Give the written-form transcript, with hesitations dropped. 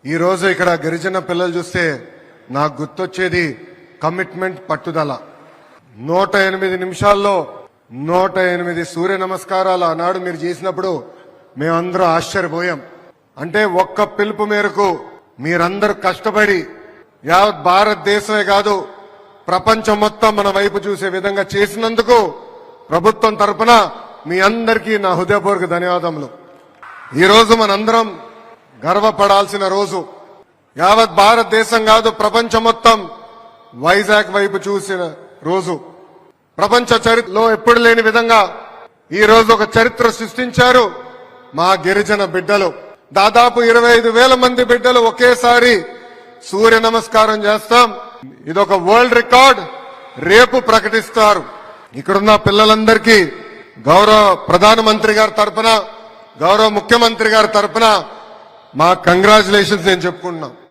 ఈ రోజు ఇక్కడ గిరిజన పిల్లలు చూస్తే నాకు గుర్తొచ్చేది కమిట్మెంట్, పట్టుదల. 108 నిమిషాల్లో 108 సూర్య నమస్కారాలు ఆనాడు మీరు చేసినప్పుడు మేమందరూ ఆశ్చర్యపోయాం. అంటే ఒక్క పిలుపు మేరకు మీరందరూ కష్టపడి యావత్ భారతదేశమే కాదు ప్రపంచం మొత్తం మన వైపు చూసే విధంగా చేసినందుకు ప్రభుత్వం తరపున మీ అందరికీ నా హృదయపూర్వక ధన్యవాదములు. ఈ రోజు మనందరం గర్వపడాల్సిన రోజు. యావత్ భారతదేశం కాదు ప్రపంచం మొత్తం వైజాగ్ వైపు చూసిన రోజు. ప్రపంచ చరిత్రలో ఎప్పుడు లేని విధంగా ఈ రోజు ఒక చరిత్ర సృష్టించారు మా గిరిజన బిడ్డలు. దాదాపు 25,000 మంది బిడ్డలు ఒకేసారి సూర్య నమస్కారం చేస్తాం. ఇదొక వరల్డ్ రికార్డ్ రేపు ప్రకటిస్తారు. ఇక్కడున్న పిల్లలందరికీ గౌరవ ప్రధానమంత్రి గారి తరపున, గౌరవ ముఖ్యమంత్రి గారి తరపున మా కంగ్రాచులేషన్స్ నేను చెప్పుకుంటున్నాం.